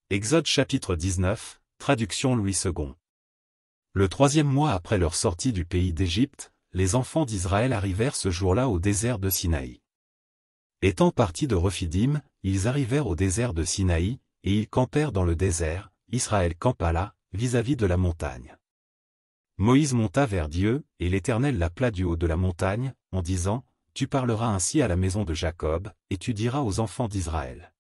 Exode chapitre 19, traduction Louis II. Le troisième mois après leur sortie du pays d'Égypte, les enfants d'Israël arrivèrent ce jour-là au désert de Sinaï. Étant partis de Rephidim, ils arrivèrent au désert de Sinaï, et ils campèrent dans le désert. Israël campa là, vis-à-vis de la montagne. Moïse monta vers Dieu, et l'Éternel l'appela du haut de la montagne, en disant, « Tu parleras ainsi à la maison de Jacob, et tu diras aux enfants d'Israël.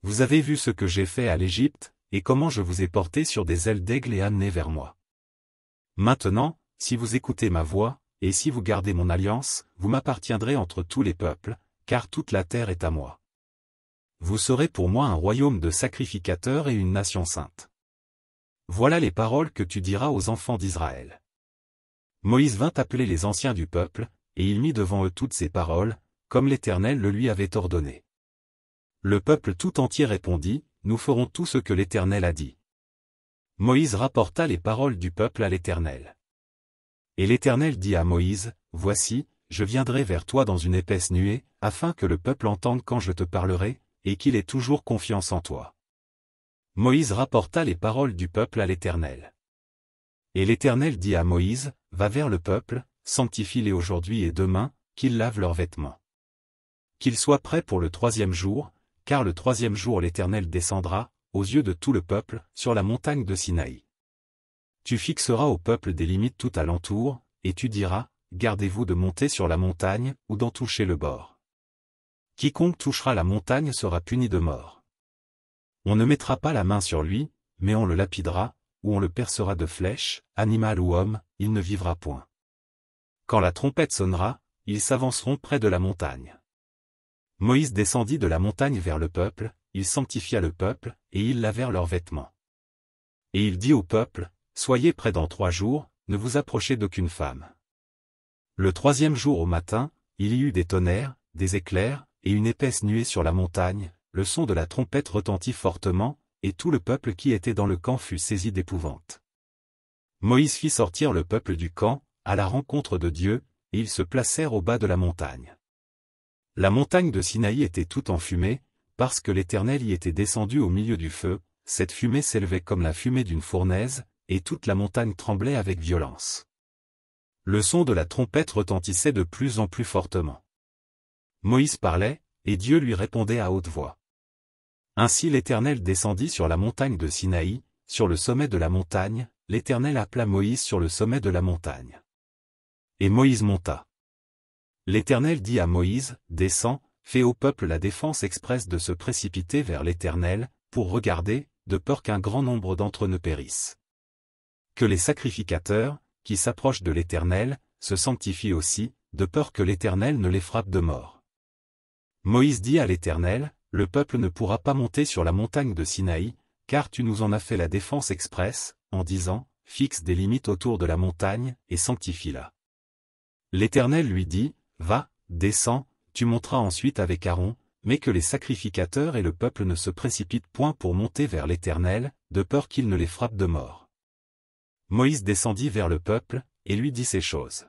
Vous avez vu ce que j'ai fait à l'Égypte, et comment je vous ai porté sur des ailes d'aigle et amené vers moi. Maintenant, si vous écoutez ma voix, et si vous gardez mon alliance, vous m'appartiendrez entre tous les peuples, car toute la terre est à moi. Vous serez pour moi un royaume de sacrificateurs et une nation sainte. Voilà les paroles que tu diras aux enfants d'Israël. » Moïse vint appeler les anciens du peuple, et il mit devant eux toutes ces paroles, comme l'Éternel le lui avait ordonné. Le peuple tout entier répondit, « Nous ferons tout ce que l'Éternel a dit. » Moïse rapporta les paroles du peuple à l'Éternel. Et l'Éternel dit à Moïse, « Voici, je viendrai vers toi dans une épaisse nuée, afin que le peuple entende quand je te parlerai, et qu'il ait toujours confiance en toi. » Moïse rapporta les paroles du peuple à l'Éternel. Et l'Éternel dit à Moïse, « Va vers le peuple, sanctifie-les aujourd'hui et demain, qu'ils lavent leurs vêtements. Qu'ils soient prêts pour le troisième jour, car le troisième jour l'Éternel descendra, aux yeux de tout le peuple, sur la montagne de Sinaï. Tu fixeras au peuple des limites tout alentour, et tu diras, gardez-vous de monter sur la montagne, ou d'en toucher le bord. Quiconque touchera la montagne sera puni de mort. On ne mettra pas la main sur lui, mais on le lapidera, ou on le percera de flèches, animal ou homme, il ne vivra point. Quand la trompette sonnera, ils s'avanceront près de la montagne. Moïse descendit de la montagne vers le peuple, il sanctifia le peuple, et ils lavèrent leurs vêtements. Et il dit au peuple, « Soyez prêts dans 3 jours, ne vous approchez d'aucune femme. » Le troisième jour au matin, il y eut des tonnerres, des éclairs, et une épaisse nuée sur la montagne, le son de la trompette retentit fortement, et tout le peuple qui était dans le camp fut saisi d'épouvante. Moïse fit sortir le peuple du camp, à la rencontre de Dieu, et ils se placèrent au bas de la montagne. La montagne de Sinaï était toute en fumée, parce que l'Éternel y était descendu au milieu du feu, cette fumée s'élevait comme la fumée d'une fournaise, et toute la montagne tremblait avec violence. Le son de la trompette retentissait de plus en plus fortement. Moïse parlait, et Dieu lui répondait à haute voix. Ainsi l'Éternel descendit sur la montagne de Sinaï, sur le sommet de la montagne, l'Éternel appela Moïse sur le sommet de la montagne. Et Moïse monta. L'Éternel dit à Moïse, « Descends, fais au peuple la défense expresse de se précipiter vers l'Éternel, pour regarder, de peur qu'un grand nombre d'entre eux ne périssent. Que les sacrificateurs, qui s'approchent de l'Éternel, se sanctifient aussi, de peur que l'Éternel ne les frappe de mort. » Moïse dit à l'Éternel, « Le peuple ne pourra pas monter sur la montagne de Sinaï, car tu nous en as fait la défense expresse, en disant, fixe des limites autour de la montagne, et sanctifie-la. » L'Éternel lui dit, « Va, descends, tu monteras ensuite avec Aaron, mais que les sacrificateurs et le peuple ne se précipitent point pour monter vers l'Éternel, de peur qu'il ne les frappe de mort. » Moïse descendit vers le peuple, et lui dit ces choses.